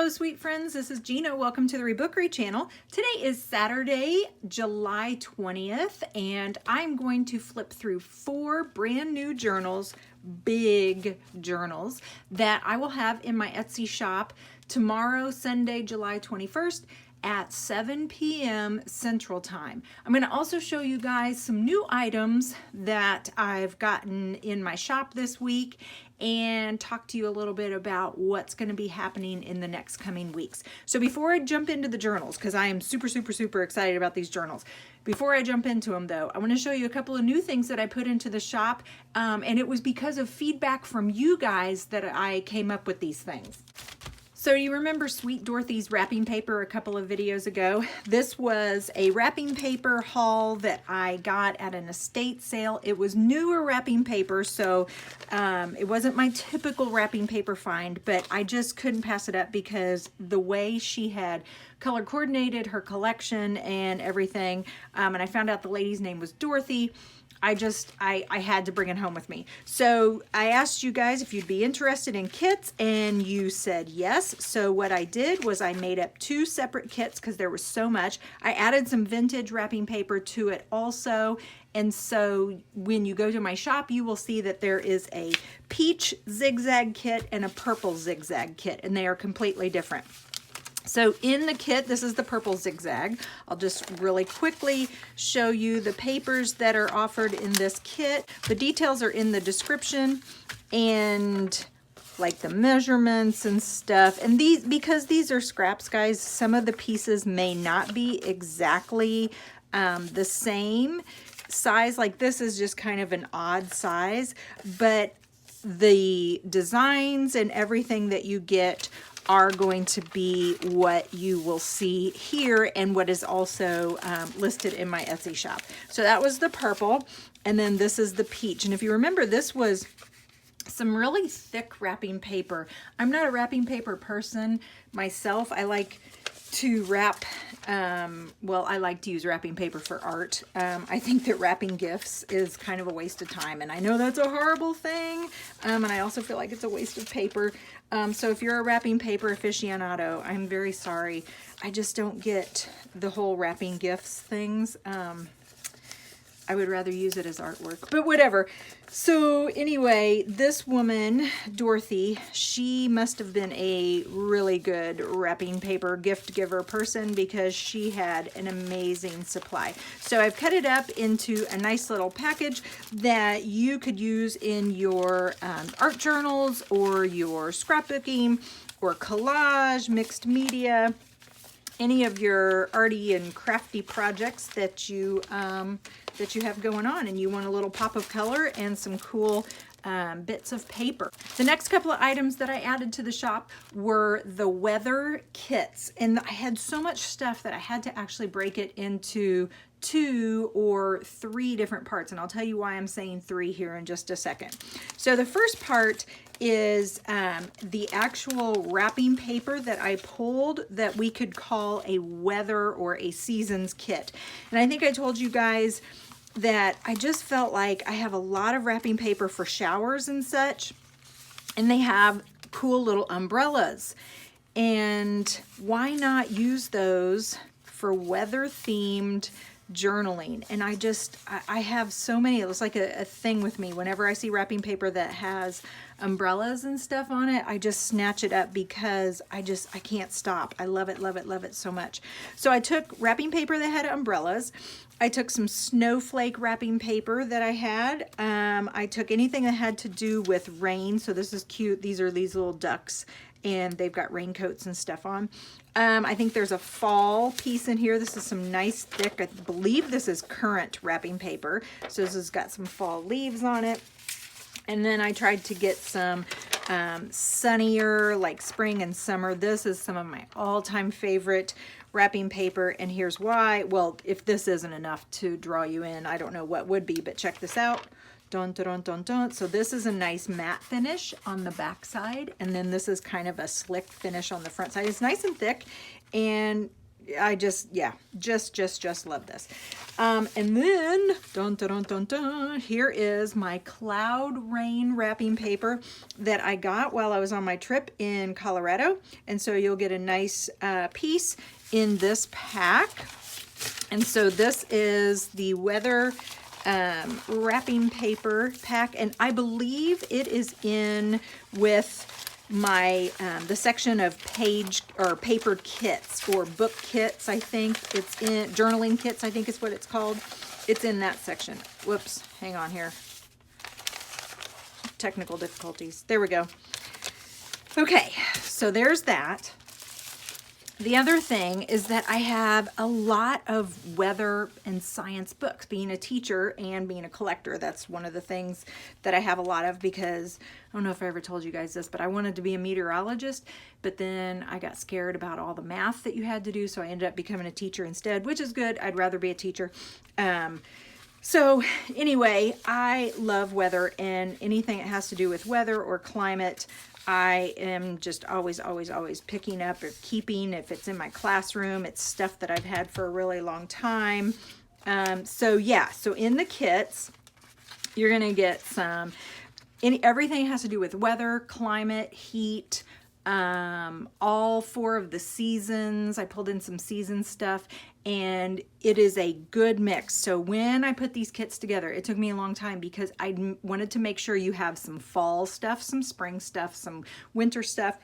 Hello, sweet friends. This is Gina. Welcome to the Rebookery channel. Today is Saturday, July 20th, and I'm going to flip through 4 brand new journals, big journals, that I will have in my Etsy shop tomorrow, Sunday, July 21st, at 7 p.m. Central Time. I'm going to also show you guys some new items that I've gotten in my shop this week and talk to you a little bit about what's going to be happening in the next coming weeks. So before I jump into the journals, because I am super excited about these journals, before I jump into them though, I want to show you a couple of new things that I put into the shop, and it was because of feedback from you guys that I came up with these things. So you remember Sweet Dorothy's wrapping paper a couple of videos ago? This was a wrapping paper haul that I got at an estate sale. It was newer wrapping paper, so it wasn't my typical wrapping paper find, but I just couldn't pass it up because the way she had color coordinated her collection and everything, and I found out the lady's name was Dorothy. I had to bring it home with me. So I asked you guys if you'd be interested in kits, and you said yes. So what I did was I made up 2 separate kits because there was so much. I added some vintage wrapping paper to it also. And so when you go to my shop, you will see that there is a peach zigzag kit and a purple zigzag kit, and they are completely different. So in the kit, this is the purple zigzag. I'll just really quickly show you the papers that are offered in this kit. The details are in the description, and like the measurements and stuff. And these, because these are scraps, guys, some of the pieces may not be exactly the same size. Like this is just kind of an odd size, but the designs and everything that you get are going to be what you will see here and what is also listed in my Etsy shop. So that was the purple, and then this is the peach. And if you remember, this was some really thick wrapping paper. I'm not a wrapping paper person myself. I like to wrap, well, I like to use wrapping paper for art. I think that wrapping gifts is kind of a waste of time, and I know that's a horrible thing, and I also feel like it's a waste of paper. So if you're a wrapping paper aficionado, I'm very sorry. I just don't get the whole wrapping gifts things. I would rather use it as artwork, but whatever. So anyway, this woman, Dorothy, she must have been a really good wrapping paper gift giver person because she had an amazing supply. So I've cut it up into a nice little package that you could use in your art journals or your scrapbooking or collage, mixed media, any of your arty and crafty projects that you have going on, and you want a little pop of color and some cool bits of paper. The next couple of items that I added to the shop were the weather kits, and I had so much stuff that I had to actually break it into 2 or 3 different parts, and I'll tell you why I'm saying 3 here in just a second. So the first part is the actual wrapping paper that I pulled that we could call a weather or a seasons kit. And I think I told you guys that I just felt like I have a lot of wrapping paper for showers and such, and they have cool little umbrellas. And why not use those for weather themed journaling? And I have so many. It looks like a thing with me. Whenever I see wrapping paper that has umbrellas and stuff on it, I just snatch it up because I can't stop. I love it so much. So I took wrapping paper that had umbrellas. I took some snowflake wrapping paper that I had. I took anything that had to do with rain. So this is cute. These are these little ducks, and they've got raincoats and stuff on. I think there's a fall piece in here. This is some nice thick, I believe this is currant wrapping paper. So this has got some fall leaves on it. And then I tried to get some sunnier, like spring and summer. This is some of my all-time favorite wrapping paper, and here's why. Well, if this isn't enough to draw you in, I don't know what would be, but check this out. Dun, dun, dun, dun, dun. So this is a nice matte finish on the back side, and then this is kind of a slick finish on the front side. It's nice and thick, and I just, yeah, just love this. And then, dun, dun, dun, dun, dun, here is my Cloud Rain wrapping paper that I got while I was on my trip in Colorado. And so you'll get a nice piece in this pack. And so this is the weather wrapping paper pack, and I believe it is in with my the section of papered kits or book kits. I think it's in journaling kits, I think is what it's called. It's in that section. Whoops, hang on here, technical difficulties. There we go. Okay, so there's that. The other thing is that I have a lot of weather and science books. Being a teacher and being a collector, that's one of the things that I have a lot of, because I don't know if I ever told you guys this, but I wanted to be a meteorologist, but then I got scared about all the math that you had to do, so I ended up becoming a teacher instead, which is good. I'd rather be a teacher. So anyway, I love weather, and anything that has to do with weather or climate, I am just always picking up or keeping. If it's in my classroom, it's stuff that I've had for a really long time. So yeah, so in the kits, you're gonna get everything has to do with weather, climate, heat, all 4 of the seasons. I pulled in some season stuff, and it is a good mix. So when I put these kits together, it took me a long time because I wanted to make sure you have some fall stuff, some spring stuff, some winter stuff,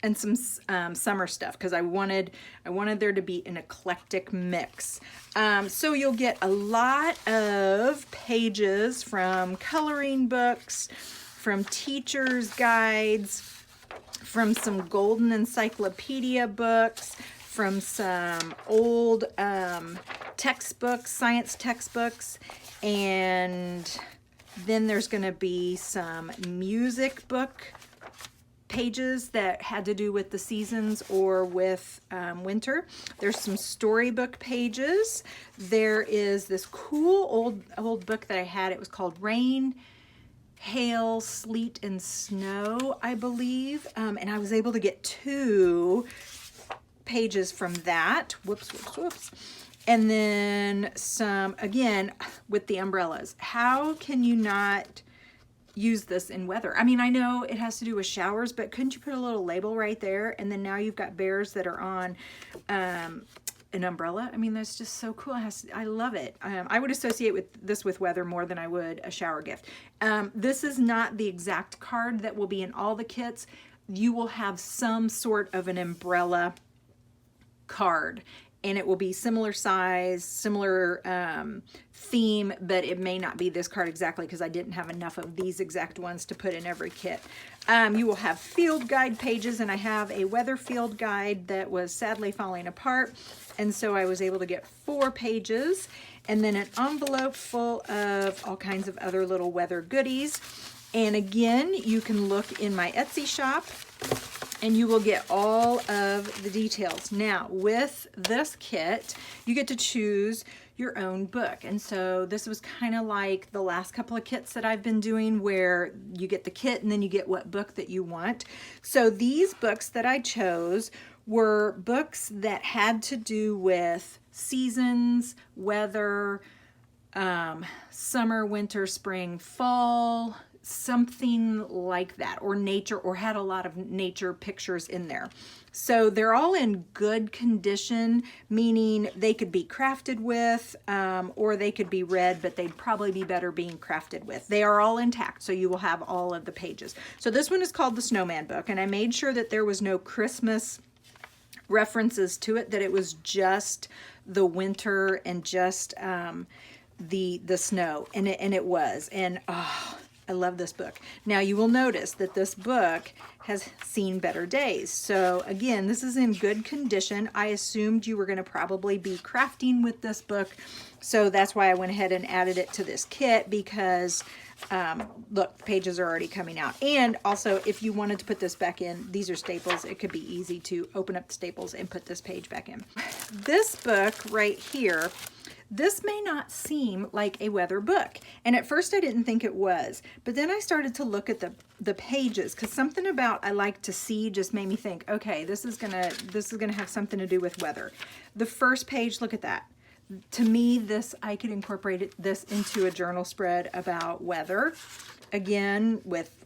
and some summer stuff, because I wanted there to be an eclectic mix. So you'll get a lot of pages from coloring books, from teachers' guides, from some golden encyclopedia books, from some old textbooks, science textbooks, and then there's going to be some music book pages that had to do with the seasons or with winter. There's some storybook pages. There is this cool old book that I had. It was called Rain, Hail, Sleet, and Snow, I believe, and I was able to get 2 pages from that. Whoops. And then some, again, with the umbrellas. How can you not use this in weather? I mean, I know it has to do with showers, but couldn't you put a little label right there? And then now you've got bears that are on an umbrella. I mean, that's just so cool. I love it. I would associate this with weather more than I would a shower gift. This is not the exact card that will be in all the kits. You will have some sort of an umbrella card, and it will be similar size, similar theme, but it may not be this card exactly because I didn't have enough of these exact ones to put in every kit. You will have field guide pages, and I have a weather field guide that was sadly falling apart, and so I was able to get 4 pages, and then an envelope full of all kinds of other little weather goodies. And again, you can look in my Etsy shop and you will get all of the details. Now, with this kit, you get to choose your own book. And so this was kind of like the last couple of kits that I've been doing, where you get the kit and then you get what book that you want. So these books that I chose were books that had to do with seasons, weather, summer, winter, spring, fall, something like that, or nature, or had a lot of nature pictures in there. So they're all in good condition, meaning they could be crafted with, or they could be read, but they'd probably be better being crafted with. They are all intact, so you will have all of the pages. So this one is called the Snowman Book, and I made sure that there was no Christmas references to it, that it was just the winter and just the snow, and it was, and oh, I love this book. Now you will notice that this book has seen better days. So again, this is in good condition. I assumed you were going to probably be crafting with this book, so that's why I went ahead and added it to this kit, because look, the pages are already coming out. And also, if you wanted to put this back in, these are staples. It could be easy to open up the staples and put this page back in. This book right here, this may not seem like a weather book. And at first I didn't think it was, but then I started to look at the pages, because something about I like to see just made me think, okay, this is gonna have something to do with weather. The first page, look at that. To me, I could incorporate this into a journal spread about weather. Again, with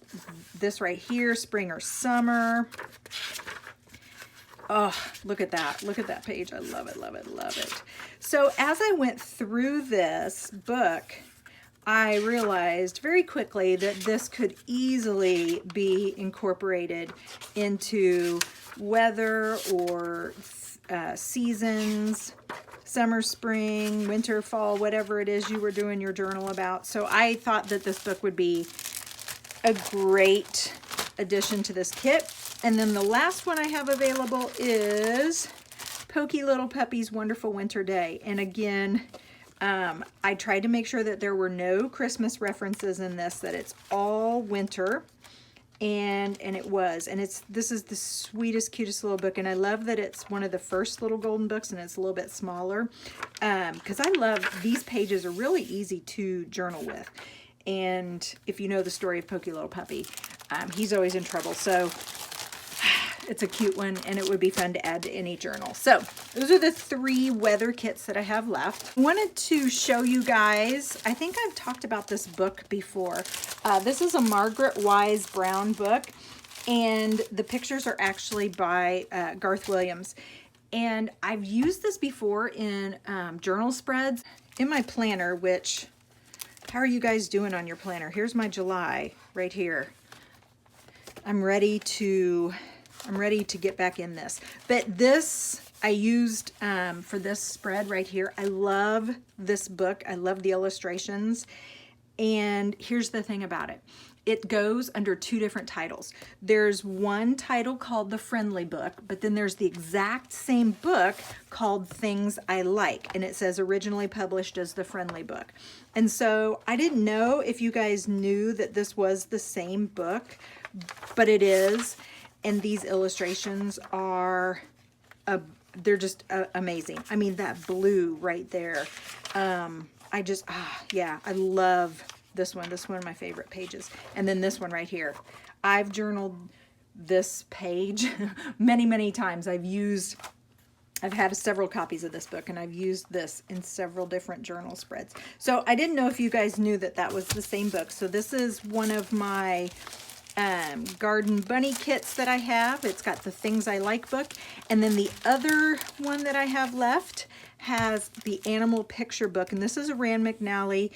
this right here, spring or summer. Oh, look at that. Look at that page. I love it, love it, love it. So as I went through this book, I realized very quickly that this could easily be incorporated into weather or seasons, summer, spring, winter, fall, whatever it is you were doing your journal about. So I thought that this book would be a great addition to this kit. And then the last one I have available is Pokey Little Puppy's Wonderful Winter Day. And again, I tried to make sure that there were no Christmas references in this, that it's all winter. And it was. And this is the sweetest, cutest little book. And I love that it's one of the first little golden books, and it's a little bit smaller. Because I love, these pages are really easy to journal with. And if you know the story of Pokey Little Puppy, he's always in trouble. So it's a cute one, and it would be fun to add to any journal. So those are the 3 weather kits that I have left. I wanted to show you guys, I think I've talked about this book before. This is a Margaret Wise Brown book, and the pictures are actually by Garth Williams. And I've used this before in journal spreads. In my planner, which, how are you guys doing on your planner? Here's my July right here. I'm ready to get back in this. But this I used for this spread right here. I love this book. I love the illustrations. And here's the thing about it. It goes under 2 different titles. There's one title called The Friendly Book, but then there's the exact same book called Things I Like. And it says originally published as The Friendly Book. And so I didn't know if you guys knew that this was the same book, but it is. And these illustrations are, they're just amazing. I mean, that blue right there. Yeah, I love this one. This is one of my favorite pages. And then this one right here. I've journaled this page many, many times. I've had several copies of this book, and I've used this in several different journal spreads. So I didn't know if you guys knew that that was the same book. So this is one of my garden bunny kits that I have. It's got the Things I Like book. And then the other one that I have left has the animal picture book. And this is a Rand McNally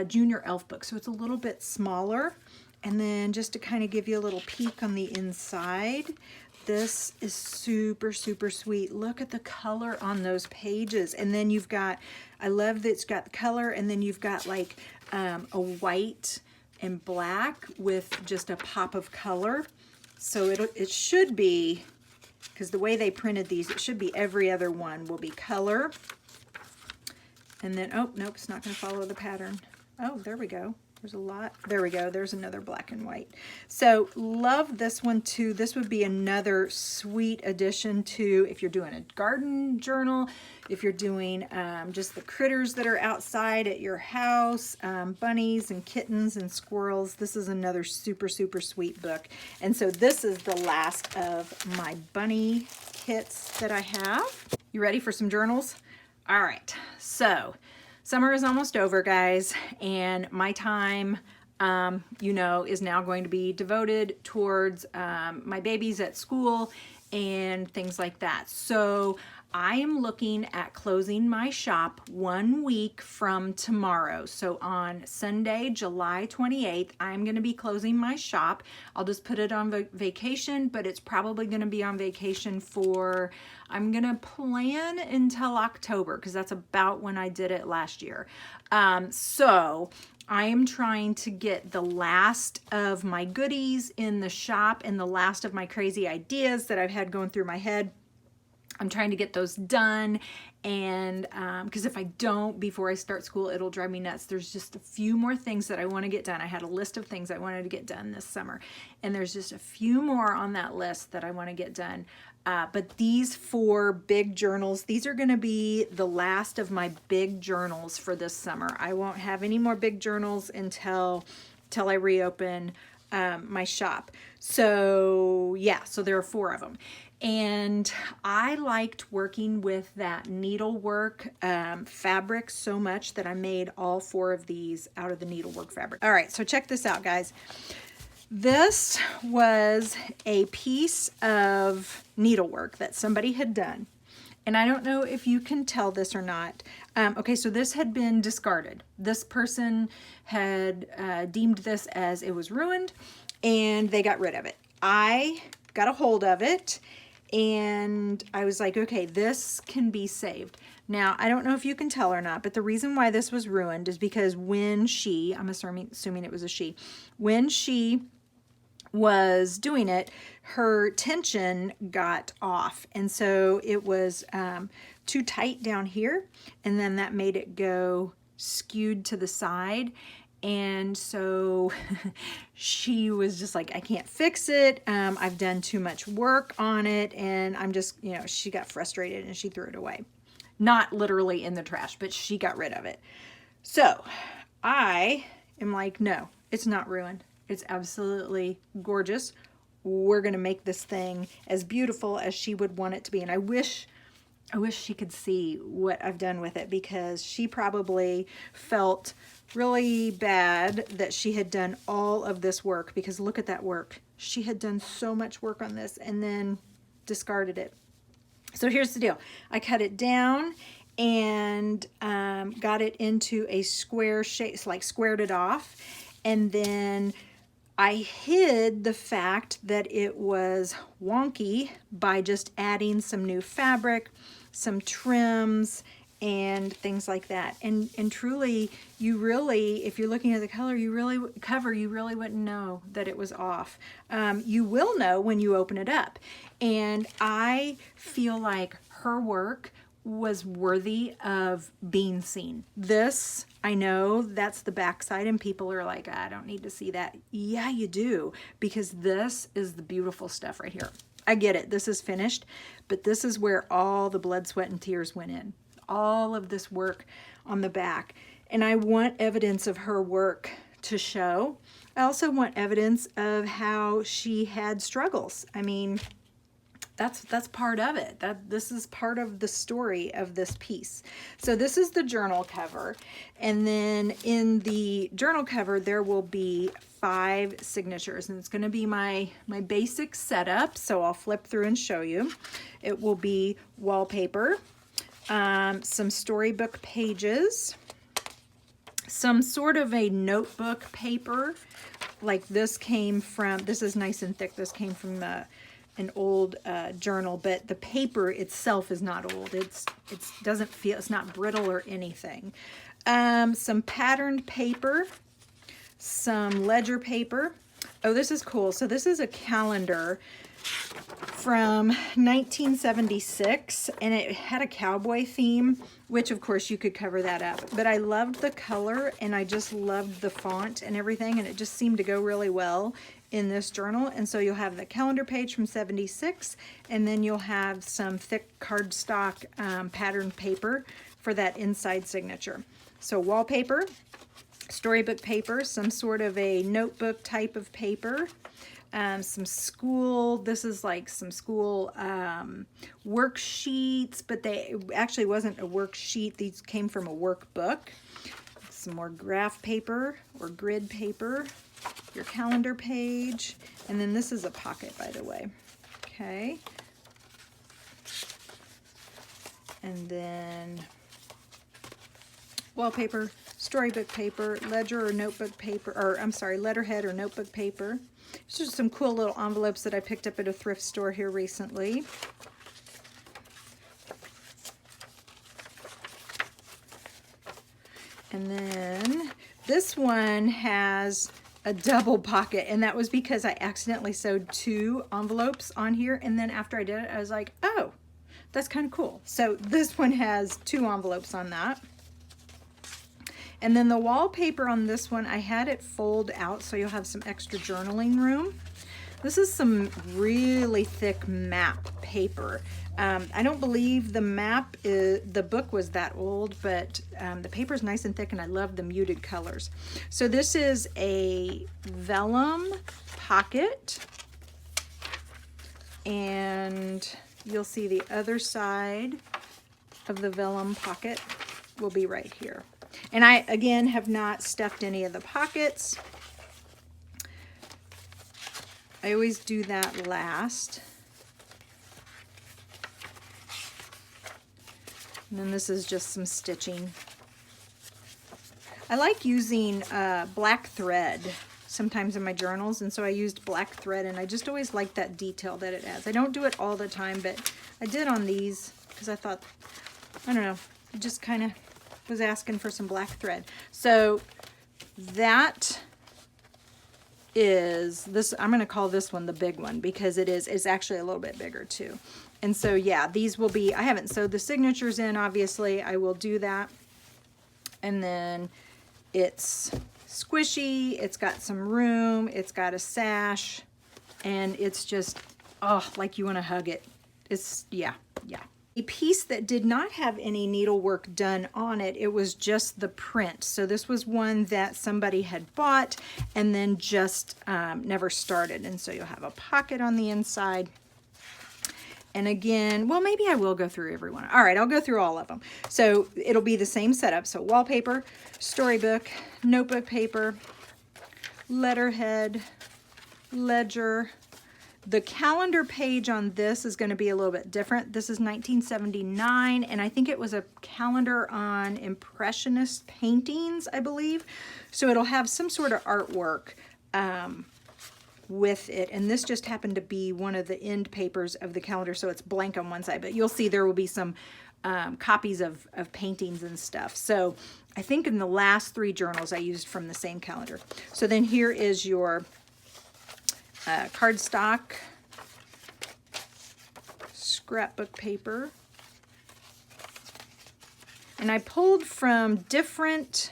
Junior Elf book. So it's a little bit smaller. And then just to kind of give you a little peek on the inside, this is super, super sweet. Look at the color on those pages. And then you've got, I love that it's got the color, and then you've got like a white and black with just a pop of color. So it should be, because the way they printed these, it should be every other one will be color. And then, oh, nope, it's not going to follow the pattern. Oh, there we go. There's a lot. There we go. There's another black and white. So love this one too. This would be another sweet addition to, if you're doing a garden journal, if you're doing just the critters that are outside at your house, bunnies and kittens and squirrels. This is another super, super sweet book. And so this is the last of my bunny kits that I have. You ready for some journals? All right. So summer is almost over, guys, and my time, you know, is now going to be devoted towards my babies at school and things like that. So I am looking at closing my shop 1 week from tomorrow. So on Sunday, July 28th, I'm going to be closing my shop. I'll just put it on vacation, but it's probably going to be on vacation for, I'm going to plan until October, because that's about when I did it last year. So I am trying to get the last of my goodies in the shop and the last of my crazy ideas that I've had going through my head. I'm trying to get those done, and because if I don't before I start school, it'll drive me nuts. There's just a few more things that I want to get done. I had a list of things I wanted to get done this summer, and there's just a few more on that list that I want to get done. But these 4 big journals, these are going to be the last of my big journals for this summer. I won't have any more big journals until I reopen my shop. So yeah, so there are 4 of them. And I liked working with that needlework fabric so much that I made all 4 of these out of the needlework fabric. All right, so check this out, guys. This was a piece of needlework that somebody had done. And I don't know if you can tell this or not. Okay, so this had been discarded. This person had deemed this as it was ruined, and they got rid of it. I got a hold of it, and I was like, okay, this can be saved. Now, I don't know if you can tell or not, but the reason why this was ruined is because when she, I'm assuming it was a she, when she was doing it, her tension got off, and so it was too tight down here, and then that made it go skewed to the side. And so she was just like, I can't fix it. I've done too much work on it, and I'm just, you know, she got frustrated and she threw it away. Not literally in the trash, but she got rid of it. So I am like, no, it's not ruined. It's absolutely gorgeous. We're going to make this thing as beautiful as she would want it to be. And I wish she could see what I've done with it, because she probably felt really bad that she had done all of this work, because look at that work. She had done so much work on this and then discarded it. So here's the deal. I cut it down and got it into a square shape, like squared it off, and then I hid the fact that it was wonky by just adding some new fabric, some trims, and things like that. And truly, you really, if you're looking at the color, you really wouldn't know that it was off. You will know when you open it up. And I feel like her work was worthy of being seen. This, I know that's the backside, and people are like, I don't need to see that. Yeah, you do, because this is the beautiful stuff right here. I get it, this is finished, but this is where all the blood, sweat, and tears went in. All of this work on the back. And I want evidence of her work to show. I also want evidence of how she had struggles. I mean, that's part of it. This is part of the story of this piece. So this is the journal cover, and then in the journal cover there will be 5 signatures, and it's going to be my basic setup. So I'll flip through and show you. It will be wallpaper, some storybook pages, some sort of a notebook paper, like this came from, this is nice and thick, this came from an old journal, but the paper itself is not old. It doesn't feel, it's not brittle or anything. Some patterned paper, some ledger paper. Oh, this is cool. So this is a calendar from 1976, and it had a cowboy theme, which of course you could cover that up. But I loved the color, and I just loved the font and everything, and it just seemed to go really well in this journal. And so you'll have the calendar page from 76, and then you'll have some thick cardstock patterned paper for that inside signature. So wallpaper, storybook paper, some sort of a notebook type of paper, some school, this is like some school worksheets, but they actually wasn't a worksheet. These came from a workbook. Some more graph paper or grid paper, your calendar page, and then this is a pocket, by the way. Okay. And then wallpaper, storybook paper, ledger or notebook paper, or I'm sorry, letterhead or notebook paper. These are some cool little envelopes that I picked up at a thrift store here recently. And then this one has a double pocket, and that was because I accidentally sewed 2 envelopes on here, and then after I did it, I was like, oh, that's kind of cool. So this one has 2 envelopes on that. And then the wallpaper on this one, I had it fold out so you'll have some extra journaling room. This is some really thick map paper. I don't believe the book was that old, but the paper is nice and thick, and I love the muted colors. So this is a vellum pocket, and you'll see the other side of the vellum pocket will be right here. And I, again, have not stuffed any of the pockets. I always do that last. And then this is just some stitching. I like using black thread sometimes in my journals, and so I used black thread, and I just always like that detail that it adds. I don't do it all the time, but I did on these because I thought, I don't know, it just kind of was asking for some black thread. So that is this, I'm going to call this one the big one because it's actually a little bit bigger too. And so yeah, these will be, I haven't sewed the signatures in, obviously. I will do that. And then it's squishy, it's got some room, it's got a sash, and it's just, oh, like you want to hug it. It's, yeah. A piece that did not have any needlework done on it, it was just the print. So this was one that somebody had bought and then just never started. And so you'll have a pocket on the inside. And again, well, maybe I will go through every one. All right, I'll go through all of them. So it'll be the same setup. So wallpaper, storybook, notebook paper, letterhead, ledger. The calendar page on this is going to be a little bit different. This is 1979, and I think it was a calendar on Impressionist paintings, I believe. So it'll have some sort of artwork with it, and this just happened to be one of the end papers of the calendar, so it's blank on one side, but you'll see there will be some copies of paintings and stuff. So I think in the last 3 journals I used from the same calendar. So then here is your cardstock, scrapbook paper, and I pulled from different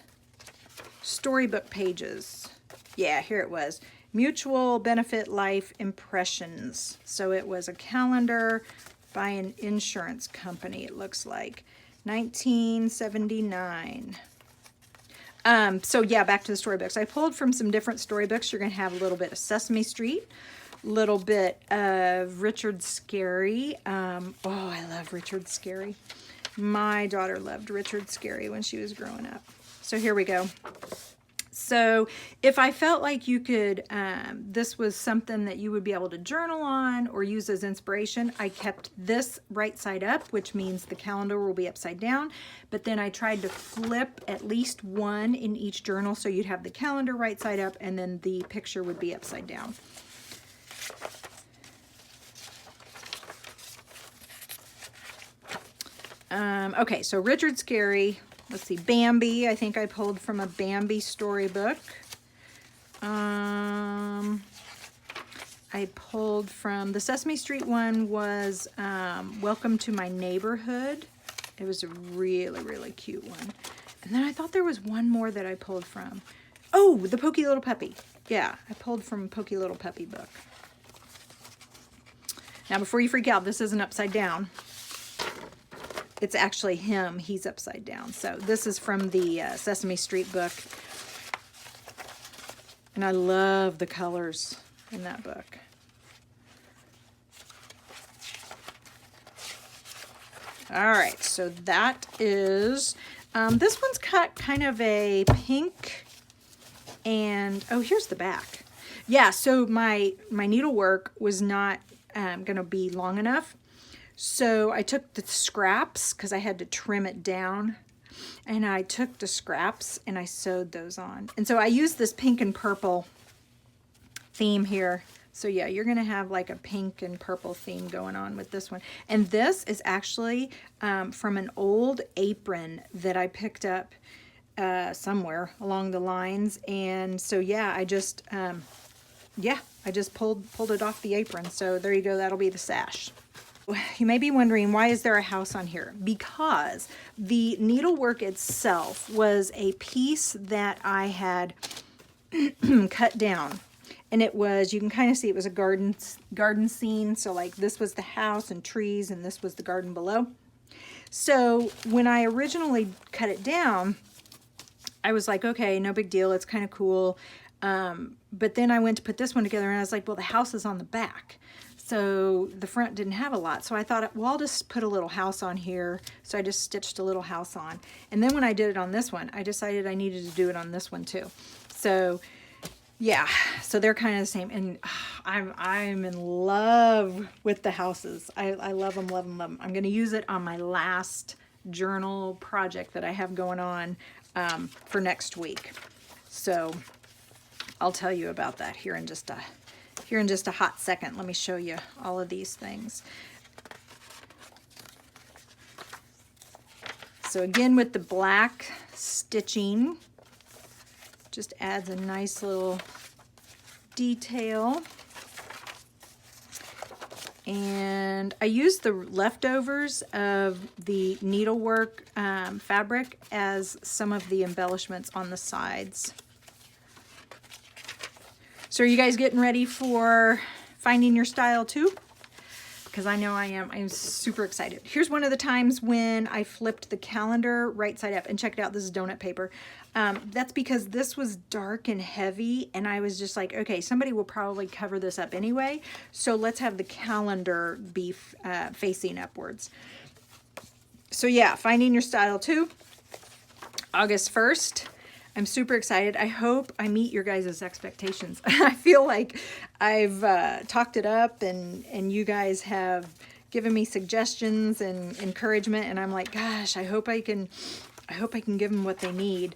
storybook pages. Yeah, here it was. Mutual Benefit Life Impressions. So it was a calendar by an insurance company, it looks like. 1979. So yeah, back to the storybooks. I pulled from some different storybooks. You're going to have a little bit of Sesame Street, a little bit of Richard Scarry. Oh, I love Richard Scarry. My daughter loved Richard Scarry when she was growing up. So here we go. So if I felt like you could, this was something that you would be able to journal on or use as inspiration, I kept this right side up, which means the calendar will be upside down. But then I tried to flip at least one in each journal, so you'd have the calendar right side up and then the picture would be upside down. Okay, so Richard Scarry. Let's see, Bambi. I think I pulled from a Bambi storybook. I pulled from the Sesame Street one was Welcome to My Neighborhood. It was a really, really cute one. And then I thought there was one more that I pulled from. Oh, the Pokey Little Puppy. Yeah, I pulled from Pokey Little Puppy book. Now, before you freak out, this isn't upside down. It's actually him. He's upside down. So this is from the Sesame Street book. And I love the colors in that book. All right, so that is, this one's cut kind of a pink and, oh, here's the back. Yeah, so my needlework was not going to be long enough. So I took the scraps because I had to trim it down, and I took the scraps and I sewed those on. And so I used this pink and purple theme here. So yeah, you're going to have like a pink and purple theme going on with this one. And this is actually from an old apron that I picked up somewhere along the lines. And so yeah, I just pulled it off the apron. So there you go. That'll be the sash. You may be wondering, why is there a house on here? Because the needlework itself was a piece that I had cut down. And it was, you can kind of see it was a garden scene. So like this was the house and trees, and this was the garden below. So when I originally cut it down, I was like, okay, no big deal. It's kind of cool. But then I went to put this one together and I was like, well, the house is on the back. So the front didn't have a lot. So I thought, well, I'll just put a little house on here. So I just stitched a little house on. And then when I did it on this one, I decided I needed to do it on this one too. So yeah, so they're kind of the same. And I'm in love with the houses. I love them, love them, love them. I'm going to use it on my last journal project that I have going on for next week. So I'll tell you about that here in just a hot second. Let me show you all of these things. So again, with the black stitching, just adds a nice little detail. And I used the leftovers of the needlework fabric as some of the embellishments on the sides. So are you guys getting ready for finding your style too? Because I know I am. I'm super excited. Here's one of the times when I flipped the calendar right side up. And check it out, this is donut paper. That's because this was dark and heavy, and I was just like, okay, somebody will probably cover this up anyway, so let's have the calendar be facing upwards. So yeah, finding your style too, August 1st. I'm super excited. I hope I meet your guys' expectations. I feel like I've talked it up, and you guys have given me suggestions and encouragement, and I'm like, gosh, I hope I can give them what they need.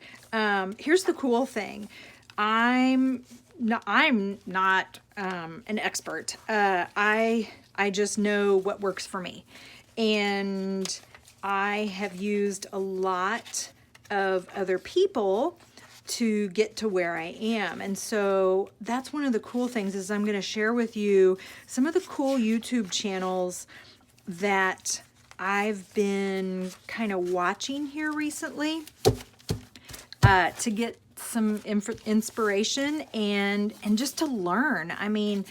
Here's the cool thing. I'm not an expert. I just know what works for me, and I have used a lot of other people to get to where I am. And so that's one of the cool things, is I'm going to share with you some of the cool YouTube channels that I've been kind of watching here recently to get some inspiration and just to learn. I mean,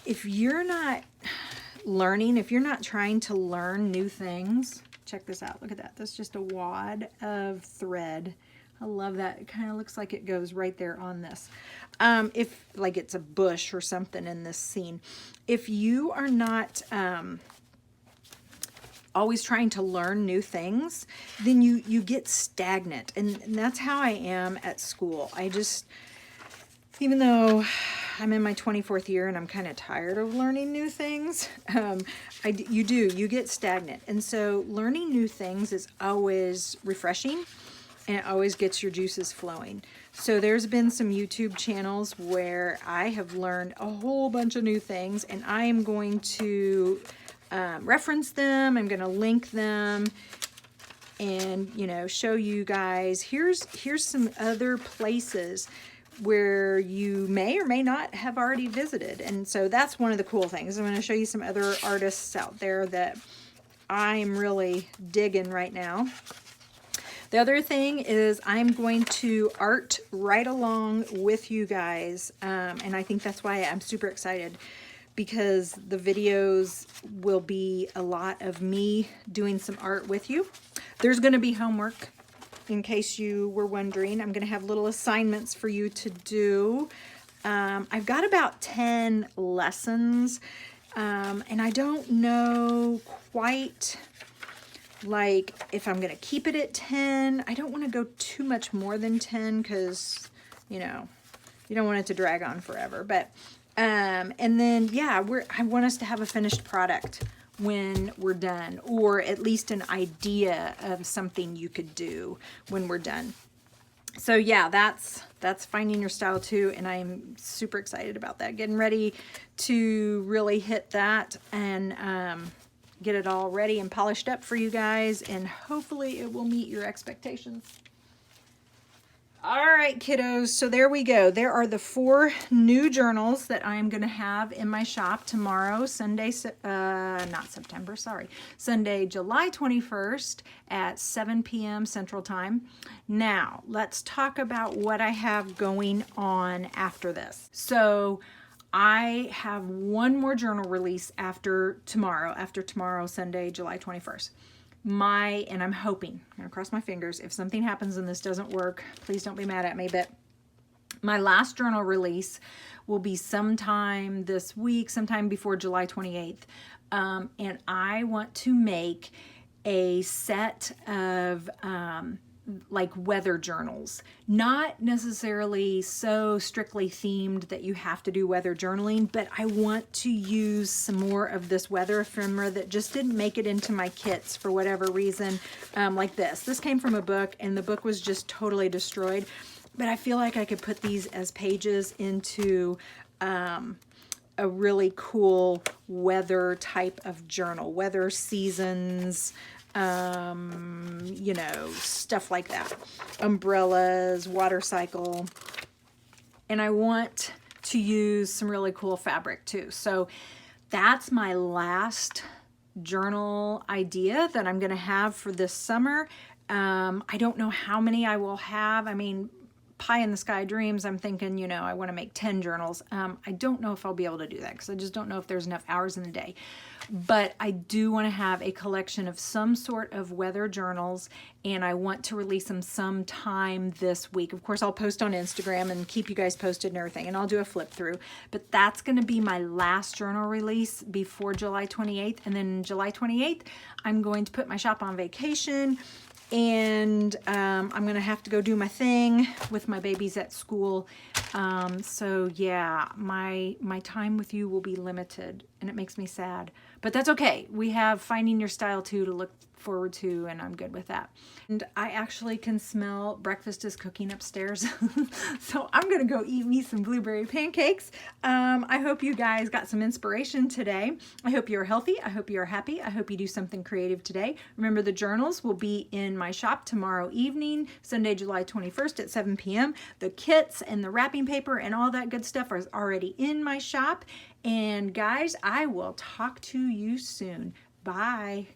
if you're not learning, if you're not trying to learn new things, check this out. Look at that. That's just a wad of thread. I love that. It kind of looks like it goes right there on this. If like it's a bush or something in this scene. If you are not always trying to learn new things, then you get stagnant. And that's how I am at school. I just, even though I'm in my 24th year and I'm kind of tired of learning new things, you get stagnant. And so learning new things is always refreshing, and it always gets your juices flowing. So there's been some YouTube channels where I have learned a whole bunch of new things, and I am going to reference them. I'm going to link them and, you know, show you guys. Here's some other places where you may or may not have already visited. And so that's one of the cool things. I'm going to show you some other artists out there that I'm really digging right now. The other thing is I'm going to art right along with you guys. And I think that's why I'm super excited, because the videos will be a lot of me doing some art with you. There's going to be homework, in case you were wondering. I'm going to have little assignments for you to do. I've got about 10 lessons, and I don't know quite like if I'm going to keep it at 10. I don't want to go too much more than 10, because, you know, you don't want it to drag on forever. But and then, yeah, I want us to have a finished product when we're done, or at least an idea of something you could do when we're done. So yeah, that's finding your style too, and I'm super excited about that. Getting ready to really hit that and get it all ready and polished up for you guys, and hopefully it will meet your expectations. All right, kiddos, so there we go. There are the 4 new journals that I'm going to have in my shop tomorrow, Sunday, not September, sorry, Sunday, July 21st at 7 p.m. Central Time. Now, let's talk about what I have going on after this. So, I have one more journal release after tomorrow, Sunday, July 21st. And I'm hoping, I'm gonna cross my fingers, if something happens and this doesn't work, please don't be mad at me, but my last journal release will be sometime this week, sometime before July 28th. And I want to make a set of like weather journals, not necessarily so strictly themed that you have to do weather journaling, but I want to use some more of this weather ephemera that just didn't make it into my kits for whatever reason, like this. This came from a book and the book was just totally destroyed, but I feel like I could put these as pages into a really cool weather type of journal, weather, seasons, you know, stuff like that. Umbrellas, water cycle. And I want to use some really cool fabric too. So that's my last journal idea that I'm going to have for this summer. I don't know how many I will have. I mean, pie in the sky dreams, I'm thinking, you know, I want to make 10 journals. I don't know if I'll be able to do that because I just don't know if there's enough hours in the day. But I do want to have a collection of some sort of weather journals, and I want to release them sometime this week. Of course, I'll post on Instagram and keep you guys posted and everything, and I'll do a flip through. But that's going to be my last journal release before July 28th. And then July 28th, I'm going to put my shop on vacation. And I'm gonna have to go do my thing with my babies at school. So yeah, my time with you will be limited, and it makes me sad, but that's okay. We have Finding Your Style 2 to look forward to, and I'm good with that. And I actually can smell breakfast is cooking upstairs. So I'm gonna go eat me some blueberry pancakes. I hope you guys got some inspiration today. I hope you're healthy. I hope you're happy. I hope you do something creative today. Remember, the journals will be in my shop tomorrow evening, Sunday, July 21st at 7 p.m. The kits and the wrapping paper and all that good stuff are already in my shop. And guys, I will talk to you soon. Bye.